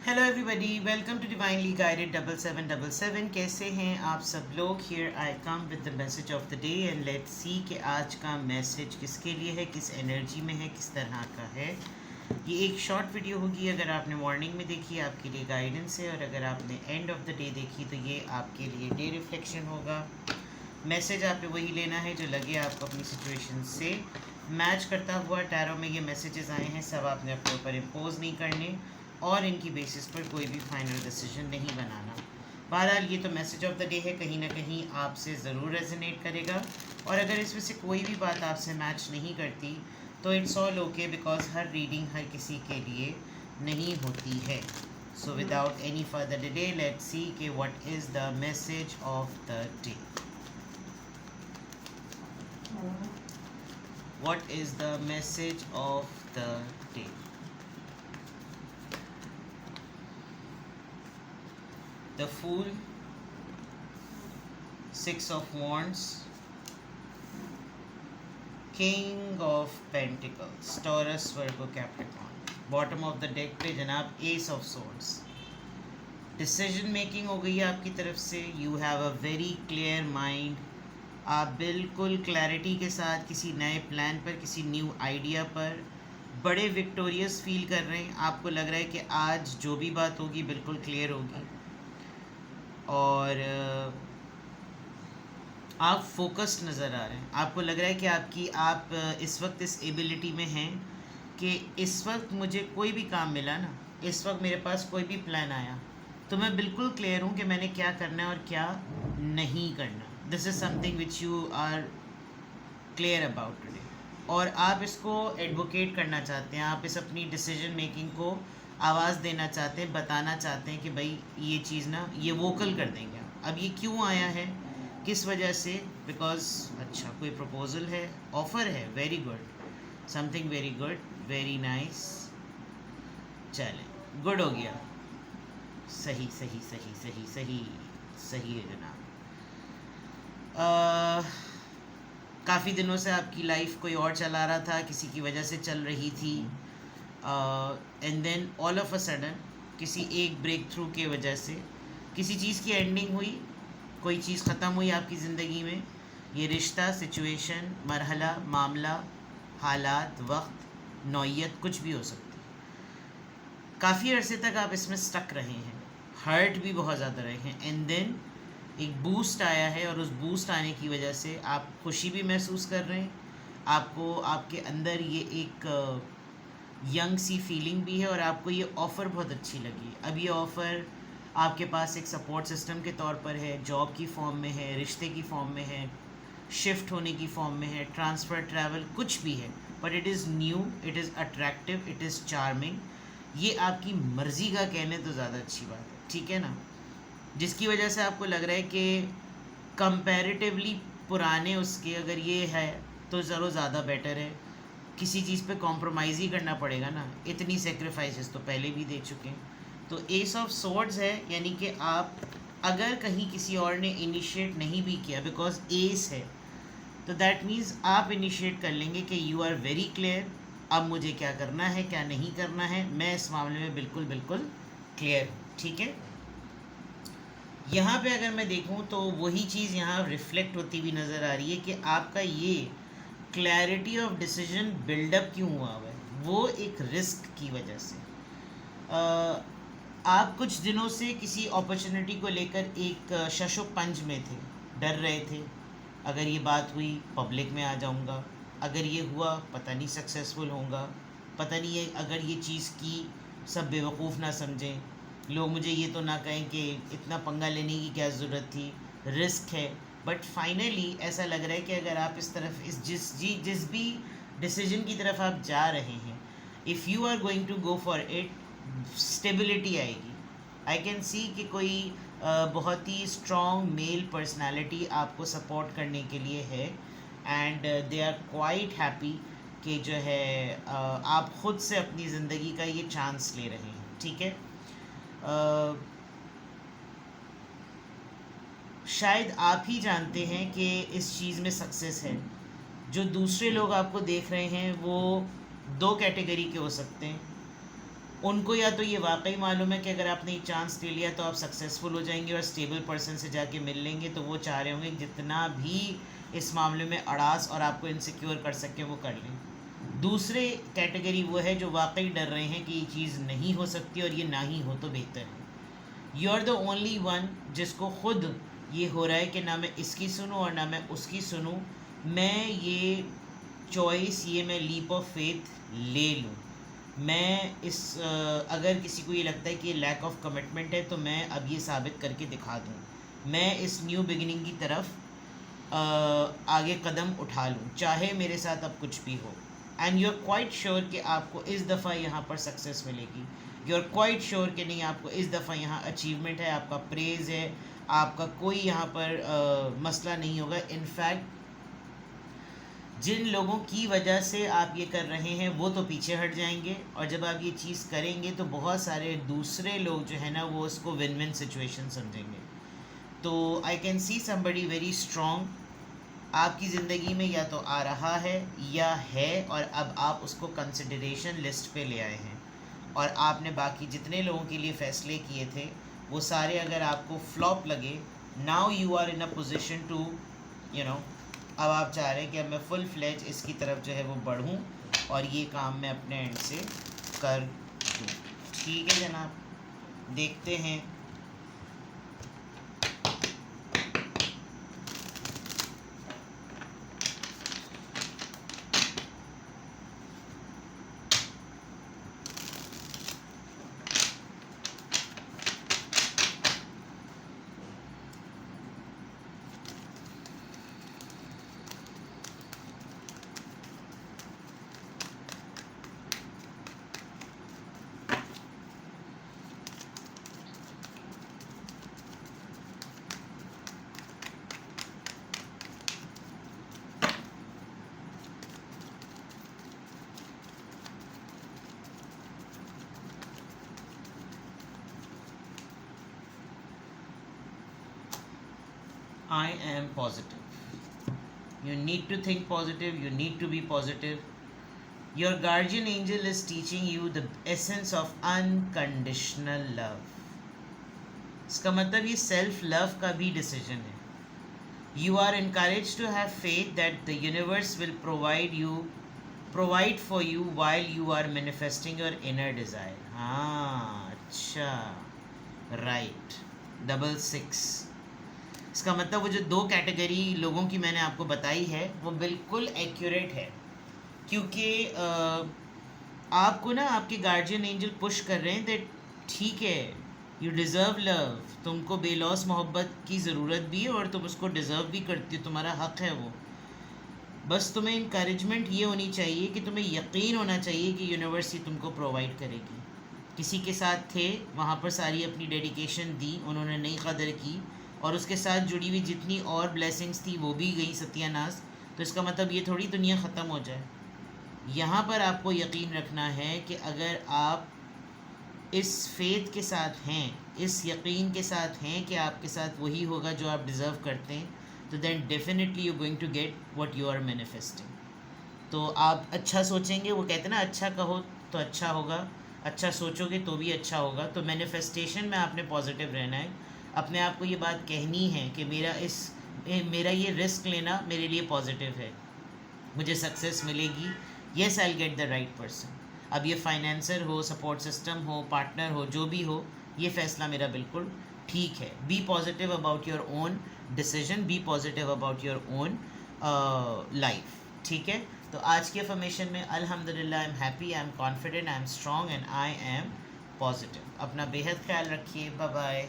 Hello everybody, welcome to divinely guided 7777। कैसे हैं आप सब लोग। Here I come with the message of the day and let's see कि आज का मैसेज किसके लिए है, किस एनर्जी में है, किस तरह का है। ये एक शॉर्ट वीडियो होगी। अगर आपने मॉर्निंग में देखी आपके लिए गाइडेंस है, और अगर आपने एंड ऑफ द डे देखी तो ये आपके लिए डे रिफ्लेक्शन होगा। मैसेज आप पे वही लेना है जो लगे आपको अपनी सिचुएशन से मैच करता हुआ। टैरो में ये मैसेजेस आए हैं, सब आपने अपने ऊपर इम्पोज नहीं करने और इनकी बेसिस पर कोई भी फाइनल डिसीजन नहीं बनाना। बहरहाल ये तो मैसेज ऑफ द डे है, कहीं ना कहीं आपसे ज़रूर रेजोनेट करेगा। और अगर इसमें से कोई भी बात आपसे मैच नहीं करती तो इट्स ऑल ओके, बिकॉज हर रीडिंग हर किसी के लिए नहीं होती है। So without any further delay let's see कि what is the message of the day. What is the message of the day? The Fool, Six of Wands, King of Pentacles, Taurus, Virgo, Capricorn. Bottom of the deck पे जनाब Ace of Swords. Decision making हो गई है आपकी तरफ से। You have a very clear mind. आप बिल्कुल क्लैरिटी के साथ किसी नए प्लान पर, किसी न्यू आइडिया पर बड़े विक्टोरियस फील कर रहे हैं। आपको लग रहा है कि आज जो भी बात होगी बिल्कुल क्लियर होगी, और आप फोकस्ड नज़र आ रहे हैं। आपको लग रहा है कि आप इस वक्त इस एबिलिटी में हैं कि इस वक्त मुझे कोई भी काम मिला ना, इस वक्त मेरे पास कोई भी प्लान आया तो मैं बिल्कुल क्लियर हूँ कि मैंने क्या करना है और क्या नहीं करना। This is something which you are clear about today, और आप इसको एडवोकेट करना चाहते हैं। आप इस अपनी डिसीजन मेकिंग को आवाज़ देना चाहते हैं, बताना चाहते हैं कि भाई ये चीज़ ना, ये वोकल कर देंगे आप। अब ये क्यों आया है, किस वजह से? बिकॉज अच्छा कोई प्रपोजल है, ऑफ़र है, very good, something very good, very nice. चलें, गुड हो गया, सही सही सही सही सही सही है जनाब। काफ़ी दिनों से आपकी लाइफ कोई और चला रहा था, किसी की वजह से चल रही थी, and then all of a sudden किसी एक ब्रेक थ्रू के वजह से किसी चीज़ की एंडिंग हुई, कोई चीज़ ख़त्म हुई आपकी ज़िंदगी में। ये रिश्ता, सिचुएशन, मरहला, मामला, हालात, वक्त, नौयत, कुछ भी हो सकती है। काफ़ी अरसे तक आप इसमें स्टक रहे हैं, हर्ट भी बहुत ज़्यादा रहे हैं, एंड देन एक बूस्ट आया है, और उस बूस्ट आने की वजह से आप खुशी भी महसूस कर रहे हैं। आपको आपके अंदर ये एक यंग सी फीलिंग भी है, और आपको ये ऑफ़र बहुत अच्छी लगी। अब ये ऑफ़र आपके पास एक सपोर्ट सिस्टम के तौर पर है, जॉब की फॉर्म में है, रिश्ते की फॉर्म में है, शिफ्ट होने की फॉर्म में है, ट्रांसफ़र, ट्रैवल, कुछ भी है, but it is new, it is attractive, it is charming. ये आपकी मर्ज़ी का कहने तो ज़्यादा अच्छी बात है, ठीक है ना। जिसकी वजह से आपको लग रहा है कि कंपैरेटिवली पुराने उसके अगर ये है तो ज़रूर ज़्यादा बेटर है। किसी चीज़ पे कॉम्प्रोमाइज़ ही करना पड़ेगा ना, इतनी सेक्रीफाइसेस तो पहले भी दे चुके हैं। तो एस ऑफ सोर्ड्स है, यानी कि आप अगर कहीं किसी और ने इनिशिएट नहीं भी किया, बिकॉज एस है, तो दैट मीन्स आप इनिशिएट कर लेंगे कि यू आर वेरी क्लियर, अब मुझे क्या करना है क्या नहीं करना है, मैं इस मामले में बिल्कुल बिल्कुल क्लियर हूँ, ठीक है। यहाँ पे अगर मैं देखूँ तो वही चीज़ यहाँ रिफ्लेक्ट होती हुई नज़र आ रही है कि आपका ये क्लैरिटी ऑफ डिसीजन बिल्डअप क्यों हुआ है, वो एक रिस्क की वजह से। आप कुछ दिनों से किसी अपॉर्चुनिटी को लेकर एक शशो पंज में थे, डर रहे थे, अगर ये बात हुई पब्लिक में आ जाऊंगा, अगर ये हुआ पता नहीं सक्सेसफुल होऊंगा, पता नहीं है अगर ये चीज़ की सब बेवकूफ़ ना समझें, लोग मुझे ये तो ना कहें कि इतना पंगा लेने की क्या ज़रूरत थी, रिस्क है। बट फाइनली ऐसा लग रहा है कि अगर आप इस तरफ इस जिस भी डिसीजन की तरफ आप जा रहे हैं, if you are going to go for it, stability आएगी। आई कैन सी कि कोई बहुत ही स्ट्रॉन्ग मेल पर्सनालिटी आपको सपोर्ट करने के लिए है, and they are quite happy कि जो है आप ख़ुद से अपनी ज़िंदगी का ये चांस ले रहे हैं, ठीक है। शायद आप ही जानते हैं कि इस चीज़ में सक्सेस है। जो दूसरे लोग आपको देख रहे हैं वो दो कैटेगरी के हो सकते हैं। उनको या तो ये वाकई मालूम है कि अगर आपने ये चांस ले लिया तो आप सक्सेसफुल हो जाएंगे और स्टेबल पर्सन से जाके मिल लेंगे, तो वो चाह रहे होंगे जितना भी इस मामले में अड़ास और आपको इनसिक्योर कर सके वो कर लें। दूसरे कैटेगरी वो है जो वाकई डर रहे हैं कि ये चीज़ नहीं हो सकती और ये ना ही हो तो बेहतर है। You are the only one जिसको खुद ये हो रहा है कि ना मैं इसकी सुनूं और ना मैं उसकी सुनूं, मैं ये चॉइस, ये मैं लीप ऑफ फेथ ले लूं। मैं इस अगर किसी को ये लगता है कि ये लैक ऑफ कमिटमेंट है तो मैं अब ये साबित करके दिखा दूँ, मैं इस न्यू बिगिनिंग की तरफ आगे कदम उठा लूँ, चाहे मेरे साथ अब कुछ भी हो। And you are quite sure कि आपको इस दफ़ा यहाँ पर सक्सेस मिलेगी। यू आर क्वाइट श्योर कि नहीं, आपको इस दफ़ा यहाँ अचीवमेंट है, आपका प्रेज़ है, आपका कोई यहाँ पर मसला नहीं होगा। इनफैक्ट जिन लोगों की वजह से आप ये कर रहे हैं वो तो पीछे हट जाएंगे, और जब आप ये चीज़ करेंगे तो बहुत सारे दूसरे लोग जो है ना वो उसको विन विन सिचुएशन समझेंगे। तो आई can C somebody very strong आपकी ज़िंदगी में या तो आ रहा है या है, और अब आप उसको कंसिडरेशन लिस्ट पे ले आए हैं, और आपने बाकी जितने लोगों के लिए फ़ैसले किए थे वो सारे अगर आपको फ्लॉप लगे, now you are in a position to अब आप चाह रहे हैं कि अब मैं फुल फ्लेज इसकी तरफ जो है वो बढ़ूं और ये काम मैं अपने एंड से कर दूं। ठीक है जनाब, देखते हैं। I am positive. You need to think positive, you need to be positive. Your guardian angel is teaching you the essence of unconditional love. इसका मतलब ये सेल्फ लव का भी डिसीजन है। You are encouraged to have faith that the universe will provide for you while you are manifesting your inner desire. हाँ अच्छा, right, 66। इसका मतलब वो जो दो कैटेगरी लोगों की मैंने आपको बताई है वो बिल्कुल एक्यूरेट है, क्योंकि आपको ना आपके गार्जियन एंजल पुश कर रहे हैं दैट ठीक है, यू डिज़र्व लव, तुमको बेलौस मोहब्बत की ज़रूरत भी है और तुम उसको डिज़र्व भी करती हो, तुम्हारा हक़ है वो। बस तुम्हें इनकरेजमेंट ये होनी चाहिए कि तुम्हें यकीन होना चाहिए कि यूनिवर्स ही तुमको प्रोवाइड करेगी। किसी के साथ थे, वहाँ पर सारी अपनी डेडिकेशन दी, उन्होंने नहीं कदर की, और उसके साथ जुड़ी हुई जितनी और ब्लेसिंग्स थी वो भी गई सत्यानाश। तो इसका मतलब ये थोड़ी दुनिया ख़त्म हो जाए। यहाँ पर आपको यकीन रखना है कि अगर आप इस फेथ के साथ हैं, इस यकीन के साथ हैं कि आपके साथ वही होगा जो आप डिज़र्व करते हैं, तो then definitely you going to get what you are manifesting. तो आप अच्छा सोचेंगे, वो कहते हैं ना अच्छा कहो तो अच्छा होगा, अच्छा सोचोगे तो भी अच्छा होगा। तो मैनिफेस्टेशन में आपने पॉजिटिव रहना है, अपने आप को ये बात कहनी है कि मेरा ये रिस्क लेना मेरे लिए पॉजिटिव है, मुझे सक्सेस मिलेगी, yes I will get the right person. अब ये फाइनेंसर हो, सपोर्ट सिस्टम हो, पार्टनर हो, जो भी हो, ये फ़ैसला मेरा बिल्कुल ठीक है। Be positive about your own decision, be positive about your own life. ठीक है, तो आज की अफर्मेशन में अल्हम्दुलिल्लाह I am happy, I am confident, I am strong and I am positive. अपना बेहद ख्याल रखिए, बाय बाय।